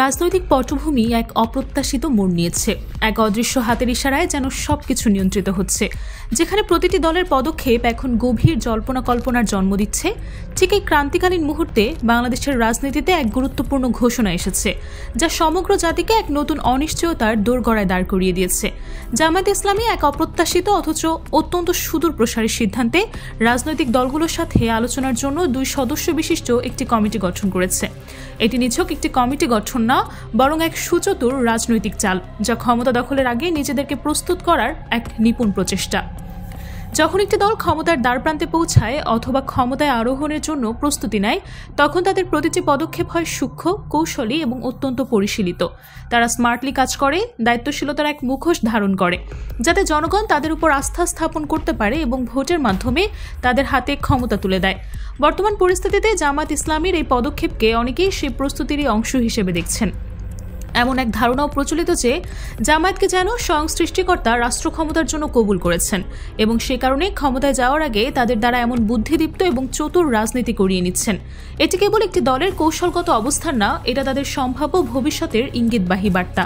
রাজনৈতিক পটভূমি এক অপ্রত্যাশিত মোড় নিয়েছে। এক অদৃশ্য হাতের ইশারায় যেন সবকিছু নিয়ন্ত্রিত হচ্ছে, যেখানে প্রতিটি দলের পদক্ষেপ এখন গভীর জল্পনা কল্পনার জন্ম দিচ্ছে। ঠিক এই ক্রান্তিকালীন মুহূর্তে বাংলাদেশের রাজনীতিতে এক গুরুত্বপূর্ণ ঘোষণা এসেছে, যা সমগ্র জাতিকে এক নতুন অনিশ্চয়তার দোরগড়ায় দাঁড় করিয়ে দিয়েছে। জামায়াতে ইসলামী এক অপ্রত্যাশিত অথচ অত্যন্ত সুদূর প্রসারী সিদ্ধান্তে রাজনৈতিক দলগুলোর সাথে আলোচনার জন্য 2 সদস্য বিশিষ্ট একটি কমিটি গঠন করেছে। এটি নিছক একটি কমিটি গঠন না, বরং এক সুচতুর রাজনৈতিক চাল, যা ক্ষমতা দখলের আগে নিজেদেরকে প্রস্তুত করার এক নিপুণ প্রচেষ্টা। যখন একটি দল ক্ষমতার দ্বারপ্রান্তে পৌঁছায় অথবা ক্ষমতায় আরোহণের জন্য প্রস্তুতি নেয়, তখন তাদের প্রতিটি পদক্ষেপ হয় সূক্ষ্ম, কৌশলী এবং অত্যন্ত পরিশীলিত। তারা স্মার্টলি কাজ করে, দায়িত্বশীলতার এক মুখোশ ধারণ করে, যাতে জনগণ তাদের উপর আস্থা স্থাপন করতে পারে এবং ভোটের মাধ্যমে তাদের হাতে ক্ষমতা তুলে দেয়। বর্তমান পরিস্থিতিতে জামায়াত ইসলামীর এই পদক্ষেপকে অনেকেই সেই প্রস্তুতিরই অংশ হিসেবে দেখছেন। এমন এক ধারণাও প্রচলিত যে জামায়াতকে যেন স্বয়ং সৃষ্টিকর্তা রাষ্ট্র ক্ষমতার জন্য কবুল করেছেন এবং সে কারণে ক্ষমতায় যাওয়ার আগে তাদের দ্বারা এমন বুদ্ধিদীপ্ত এবং চতুর রাজনীতি করিয়ে নিচ্ছেন। এটি কেবল একটি দলের কৌশলগত অবস্থান না, এটা তাদের সম্ভাব্য ভবিষ্যতের ইঙ্গিতবাহী বার্তা।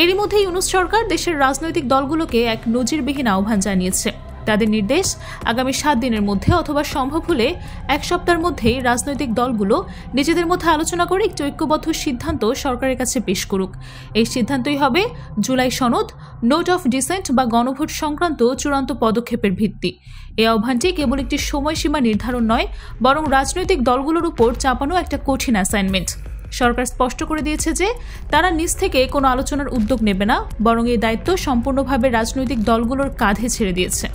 এরই মধ্যে ইউনূস সরকার দেশের রাজনৈতিক দলগুলোকে এক নজিরবিহীন আহ্বান জানিয়েছে। তাদের নির্দেশ, আগামী 7 দিনের মধ্যে অথবা সম্ভব হলে 1 সপ্তাহের মধ্যেই রাজনৈতিক দলগুলো নিজেদের মধ্যে আলোচনা করে একটি ঐক্যবদ্ধ সিদ্ধান্ত সরকারের কাছে পেশ করুক। এই সিদ্ধান্তই হবে জুলাই সনদ, নোট অফ ডিসেন্ট বা গণভোট সংক্রান্ত চূড়ান্ত পদক্ষেপের ভিত্তি। এই আহ্বানটি কেবল একটি সময়সীমা নির্ধারণ নয়, বরং রাজনৈতিক দলগুলোর উপর চাপানো একটা কঠিন অ্যাসাইনমেন্ট। সরকার স্পষ্ট করে দিয়েছে যে তারা নিজ থেকে কোনো আলোচনার উদ্যোগ নেবে না, বরং এই দায়িত্ব সম্পূর্ণভাবে রাজনৈতিক দলগুলোর কাঁধে ছেড়ে দিয়েছে।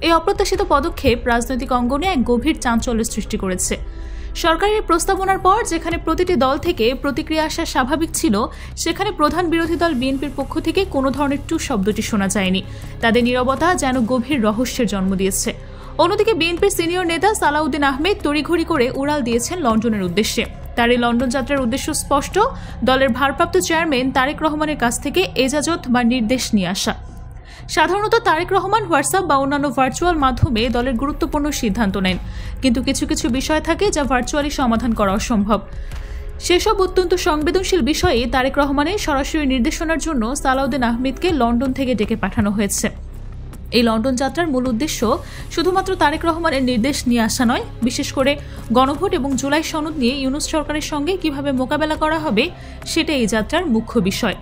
এই অপ্রত্যাশিত পদক্ষেপ রাজনৈতিক অঙ্গনে এক গভীর চাঞ্চল্যের সৃষ্টি করেছে। সরকারের প্রস্তাবনার পর যেখানে প্রতিটি দল থেকে প্রতিক্রিয়া আসা স্বাভাবিক ছিল, সেখানে প্রধান বিরোধী দল বিএনপির পক্ষ থেকে কোনো ধরনের টু শব্দটি শোনা যায়নি। তাদের নীরবতা যেন গভীর রহস্যের জন্ম দিয়েছে। অন্যদিকে বিএনপির সিনিয়র নেতা সালাউদ্দিন আহমেদ তড়িঘড়ি করে উড়াল দিয়েছেন লন্ডনের উদ্দেশ্যে। তার এই লন্ডন যাত্রার উদ্দেশ্য স্পষ্ট, দলের ভারপ্রাপ্ত চেয়ারম্যান তারেক রহমানের কাছ থেকে এজাজত বা নির্দেশ নিয়ে আসা। সাধারণত তারেক রহমান হোয়াটসঅ্যাপ বা অন্যান্য ভার্চুয়াল মাধ্যমে দলের গুরুত্বপূর্ণ সিদ্ধান্ত নেন, কিন্তু কিছু কিছু বিষয় থাকে যা ভার্চুয়ালি সমাধান করা অসম্ভব। সেসব অত্যন্ত সংবেদনশীল বিষয়ে তারেক রহমানের সরাসরি নির্দেশনার জন্য সালাউদ্দিন আহমেদকে লন্ডন থেকে ডেকে পাঠানো হয়েছে। এই লন্ডন যাত্রার মূল উদ্দেশ্য শুধুমাত্র তারেক রহমানের নির্দেশ নিয়ে আসা নয়, বিশেষ করে গণভোট এবং জুলাই সনদ নিয়ে ইউনূস সরকারের সঙ্গে কিভাবে মোকাবেলা করা হবে সেটা এই যাত্রার মুখ্য বিষয়।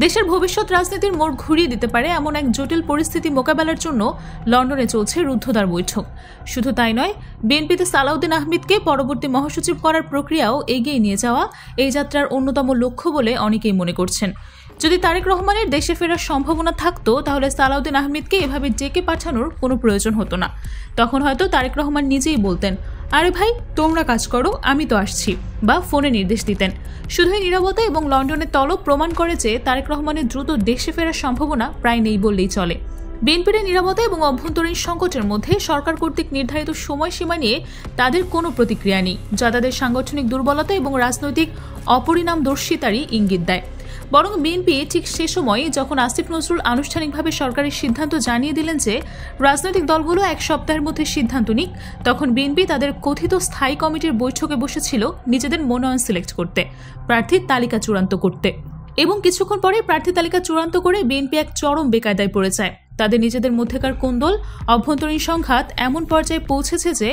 দেশের ভবিষ্যৎ রাজনীতির মোড় ঘুরিয়ে দিতে পারে এমন এক জটিল পরিস্থিতি মোকাবেলার জন্য লন্ডনে চলছে রুদ্ধদ্বার বৈঠক। শুধু তাই নয়, বিএনপিতে সালাউদ্দিন আহমেদকে পরবর্তী মহাসচিব করার প্রক্রিয়াও এগিয়ে নিয়ে যাওয়া এই যাত্রার অন্যতম লক্ষ্য বলে অনেকেই মনে করছেন। যদি তারেক রহমানের দেশে ফেরার সম্ভাবনা থাকতো, তাহলে সালাউদ্দিন আহমেদকে এভাবে ডেকে পাঠানোর কোনো প্রয়োজন হতো না। তখন হয়তো তারেক রহমান নিজেই বলতেন, আরে ভাই তোমরা কাজ করো, আমি তো আসছি, বা ফোনে নির্দেশ দিতেন। শুধুই নীরবতা এবং লন্ডনের তলব প্রমাণ করে যে তারেক রহমানের দ্রুত দেশে ফেরার সম্ভাবনা প্রায় নেই বললেই চলে। বিএনপির নীরবতা এবং অভ্যন্তরীণ সংকটের মধ্যে সরকার কর্তৃক নির্ধারিত সময়সীমা নিয়ে তাদের কোনো প্রতিক্রিয়া নেই, যা তাদের সাংগঠনিক দুর্বলতা এবং রাজনৈতিক অপরিণামদর্শিতারই ইঙ্গিত দেয়। বরং বিএনপি ঠিক সে সময় যখন আসিফ নজরুল আনুষ্ঠানিকভাবে সরকারের সিদ্ধান্ত জানিয়ে দিলেন যে রাজনৈতিক দলগুলো 1 সপ্তাহের মধ্যে সিদ্ধান্ত নিক, তখন বিএনপি তাদের কথিত স্থায়ী কমিটির বৈঠকে বসেছিল নিজেদের মনোনয়ন সিলেক্ট করতে, প্রার্থীর তালিকা চূড়ান্ত করতে। এবং কিছুক্ষণ পরে প্রার্থী তালিকা চূড়ান্ত করে বিএনপি এক চরম বেকায়দায় পড়ে যায়। তাদের নিজেদের মধ্যেকার কোন্দল, অভ্যন্তরীণ সংঘাত এমন পর্যায়ে পৌঁছেছে যে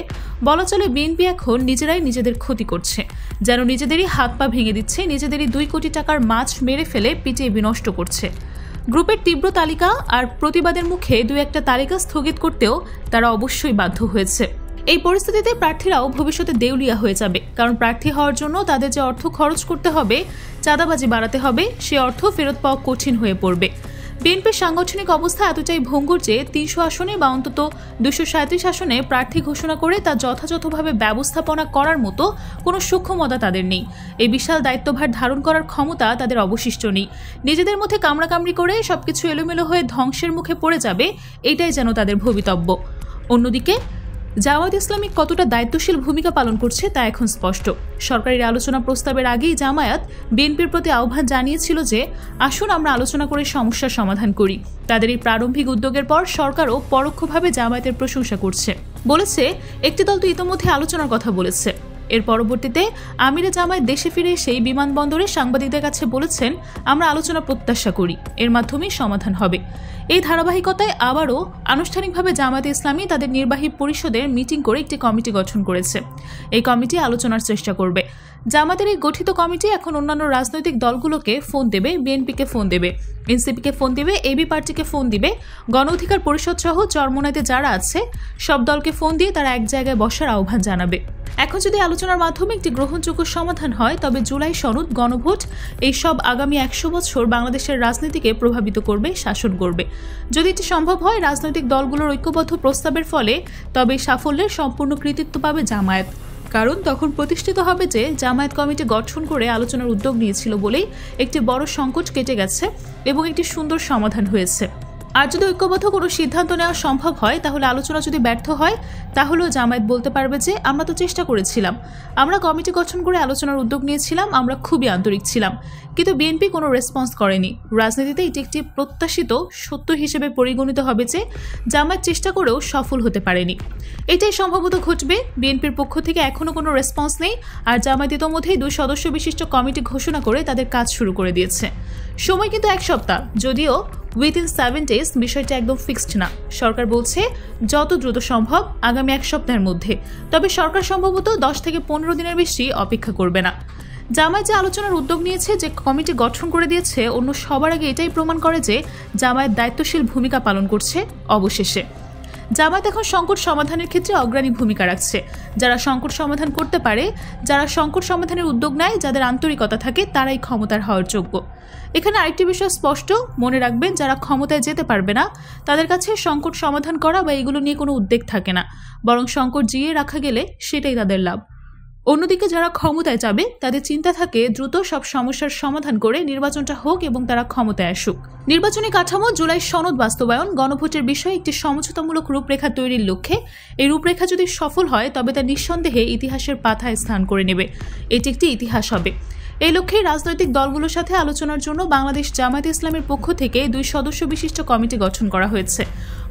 বলা চলে বিএনপি এখন নিজেরাই নিজেদের ক্ষতি করছে, যেন নিজেদেরই হাত পা ভেঙে দিচ্ছে, নিজেদেরই 2 কোটি টাকার মাছ মেরে ফেলে পিটিয়ে বিনষ্ট করছে। গ্রুপের তীব্র তালিকা আর প্রতিবাদের মুখে 2-1টা তালিকা স্থগিত করতেও তারা অবশ্যই বাধ্য হয়েছে। এই পরিস্থিতিতে প্রার্থীরাও ভবিষ্যতে দেউলিয়া হয়ে যাবে, কারণ প্রার্থী হওয়ার জন্য তাদের যে অর্থ খরচ করতে হবে, চাঁদাবাজি বাড়াতে হবে, সে অর্থ ফেরত পাওয়া কঠিন হয়ে পড়বে। বিএনপির সাংগঠনিক অবস্থা এতটাই ভঙ্গুর যে 300 আসনে বা অন্তত 237 আসনে প্রার্থী ঘোষণা করে তা যথাযথভাবে ব্যবস্থাপনা করার মতো কোনো সক্ষমতা তাদের নেই। এই বিশাল দায়িত্বভার ধারণ করার ক্ষমতা তাদের অবশিষ্ট নেই। নিজেদের মধ্যে কামড়াকামড়ি করে সবকিছু এলোমেলো হয়ে ধ্বংসের মুখে পড়ে যাবে, এটাই যেন তাদের ভবিতব্য। অন্যদিকে জামায়াত ইসলামী কতটা দায়িত্বশীল ভূমিকা পালন করছে তা এখন স্পষ্ট। সরকারের আলোচনা প্রস্তাবের আগেই জামায়াত বিএনপির প্রতি আহ্বান জানিয়েছিল যে আসুন আমরা আলোচনা করে সমস্যার সমাধান করি। তাদের এই প্রারম্ভিক উদ্যোগের পর সরকারও পরোক্ষভাবে জামায়াতের প্রশংসা করছে, বলেছে একটি দল তো ইতোমধ্যে আলোচনার কথা বলেছে। এর পরবর্তীতে আমিরে জামায়াত দেশে ফিরে সেই বিমানবন্দরে সাংবাদিকদের কাছে বলেছেন, আমরা আলোচনা প্রত্যাশা করি, এর মাধ্যমেই সমাধান হবে। এই ধারাবাহিকতায় আবারও আনুষ্ঠানিকভাবে জামায়াতে ইসলামী তাদের নির্বাহী পরিষদের মিটিং করে একটি কমিটি গঠন করেছে। এই কমিটি আলোচনার চেষ্টা করবে। জামায়াতের এই গঠিত কমিটি এখন অন্যান্য রাজনৈতিক দলগুলোকে ফোন দেবে, বিএনপিকে ফোন দেবে, এনসিপিকে ফোন দেবে, এবি পার্টিকে ফোন দিবে, গণ অধিকার পরিষদ সহ চরমোনাইতে যারা আছে সব দলকে ফোন দিয়ে তারা এক জায়গায় বসার আহ্বান জানাবে। এখন যদি আলোচনার মাধ্যমে একটি গ্রহণযোগ্য সমাধান হয়, তবে জুলাই সনদ, গণভোট এই সব আগামী 100 বছর বাংলাদেশের রাজনীতিকে প্রভাবিত করবে, শাসন করবে। যদি এটি সম্ভব হয় রাজনৈতিক দলগুলোর ঐক্যবদ্ধ প্রস্তাবের ফলে, তবে সাফল্যের সম্পূর্ণ কৃতিত্ব পাবে জামায়াত। কারণ তখন প্রতিষ্ঠিত হবে যে জামায়াত কমিটি গঠন করে আলোচনার উদ্যোগ নিয়েছিল বলেই একটি বড় সংকট কেটে গেছে এবং একটি সুন্দর সমাধান হয়েছে। আর যদি ঐক্যবদ্ধ কোনো সিদ্ধান্ত নেওয়া সম্ভব হয়, তাহলে আলোচনা যদি ব্যর্থ হয়, তাহলেও জামায়াত বলতে পারবে যে আমরা তো চেষ্টা করেছিলাম, আমরা কমিটি গঠন করে আলোচনার উদ্যোগ নিয়েছিলাম, আমরা খুবই আন্তরিক ছিলাম, কিন্তু বিএনপি কোনো রেসপন্স করেনি। রাজনীতিতে এটি একটি প্রত্যাশিত সত্য হিসেবে পরিগণিত হবে যে জামায়াত চেষ্টা করেও সফল হতে পারেনি। এটাই সম্ভবত ঘটবে। বিএনপির পক্ষ থেকে এখনও কোনো রেসপন্স নেই, আর জামায়াত ইতোমধ্যেই 2 সদস্য বিশিষ্ট কমিটি ঘোষণা করে তাদের কাজ শুরু করে দিয়েছে। সময় কিন্তু 1 সপ্তাহ, যদিও উইদিন 7 days বিষয়টা একদম ফিক্সড না। সরকার বলছে যত দ্রুত সম্ভব আগামী 1 সপ্তাহের মধ্যে, তবে সরকার সম্ভবত 10 থেকে 15 দিনের বেশি অপেক্ষা করবে না। জামায়াত যে আলোচনার উদ্যোগ নিয়েছে, যে কমিটি গঠন করে দিয়েছে, অন্য সবার আগে এটাই প্রমাণ করে যে জামায়াত দায়িত্বশীল ভূমিকা পালন করছে। অবশেষে জামায়াত এখন সংকট সমাধানের ক্ষেত্রে অগ্রণী ভূমিকা রাখছে। যারা সংকট সমাধান করতে পারে, যারা সংকট সমাধানের উদ্যোগ নেয়, যাদের আন্তরিকতা থাকে, তারাই ক্ষমতার হওয়ার যোগ্য। এখানে আরেকটি বিষয় স্পষ্ট মনে রাখবেন, যারা ক্ষমতায় যেতে পারবে না তাদের কাছে সংকট সমাধান করা বা এগুলো নিয়ে কোনো উদ্বেগ থাকে না, বরং সংকট জিইয়ে রাখা গেলে সেটাই তাদের লাভ। অন্যদিকে যারা ক্ষমতায় যাবে তাদের চিন্তা থাকে দ্রুত সব সমস্যার সমাধান করে নির্বাচনটা হোক এবং তারা ক্ষমতায় আসুক। নির্বাচনী কাঠামো, জুলাই সনদ বাস্তবায়ন, গণভোটের বিষয়ে একটি সমঝোতামূলক রূপরেখা তৈরির লক্ষ্যে এই রূপরেখা যদি সফল হয়, তবে তা নিঃসন্দেহে ইতিহাসের পাতায় স্থান করে নেবে। এটি একটি ইতিহাস হবে। এই লক্ষ্যে রাজনৈতিক দলগুলোর সাথে আলোচনার জন্য বাংলাদেশ জামায়াতে ইসলামের পক্ষ থেকে 2 সদস্য বিশিষ্ট কমিটি গঠন করা হয়েছে।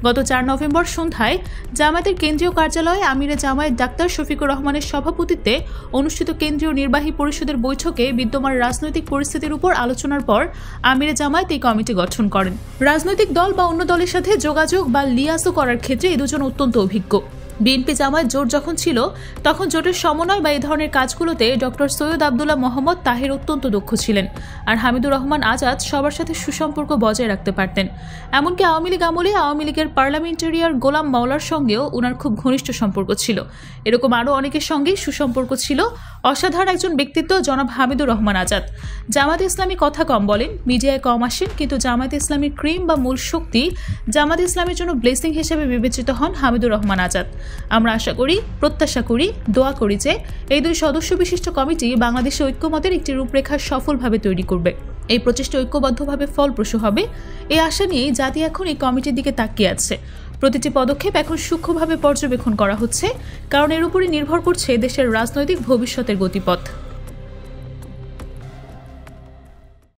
গত 4 নভেম্বর সন্ধ্যায় জামায়াতের কেন্দ্রীয় কার্যালয়ে আমিরে জামায়াত ডাক্তার শফিকুর রহমানের সভাপতিত্বে অনুষ্ঠিত কেন্দ্রীয় নির্বাহী পরিষদের বৈঠকে বিদ্যমান রাজনৈতিক পরিস্থিতির উপর আলোচনার পর আমিরে জামায়াত এই কমিটি গঠন করেন। রাজনৈতিক দল বা অন্য দলের সাথে যোগাযোগ বা লিয়াজও করার ক্ষেত্রে এই দুজন অত্যন্ত অভিজ্ঞ। বিএনপি জামায়াত জোট যখন ছিল, তখন জোটের সমন্বয় বা এই ধরনের কাজগুলোতে ডক্টর সৈয়দ আবদুল্লাহ মোহাম্মদ তাহের অত্যন্ত দক্ষ ছিলেন, আর হামিদুর রহমান আজাদ সবার সাথে সুসম্পর্ক বজায় রাখতে পারতেন। এমনকি আওয়ামী লীগ আমলে আওয়ামী লীগের পার্লামেন্টারিয়ার গোলাম মাওলার সঙ্গেও ওনার খুব ঘনিষ্ঠ সম্পর্ক ছিল। এরকম আরও অনেকের সঙ্গেই সুসম্পর্ক ছিল। অসাধারণ একজন ব্যক্তিত্ব জনাব হামিদুর রহমান আজাদ। জামায়াতে ইসলামী কথা কম বলেন, মিডিয়ায় কম আসেন, কিন্তু জামায়াতে ইসলামীর ক্রিম বা মূল শক্তি, জামায়াতে ইসলামের জন্য ব্লেসিং হিসেবে বিবেচিত হন হামিদুর রহমান আজাদ। আমরা আশা করি, প্রত্যাশা করি, দোয়া করি যে এই 2 সদস্য বিশিষ্ট কমিটি বাংলাদেশে ঐক্যমতের একটি রূপরেখা সফলভাবে তৈরি করবে। এই প্রচেষ্টা ঐক্যবদ্ধভাবে ফলপ্রসূ হবে, এই আশা নিয়েই জাতি এখন এই কমিটির দিকে তাকিয়ে আছে। প্রতিটি পদক্ষেপ এখন সূক্ষ্মভাবে পর্যবেক্ষণ করা হচ্ছে, কারণ এর উপরই নির্ভর করছে দেশের রাজনৈতিক ভবিষ্যতের গতিপথ।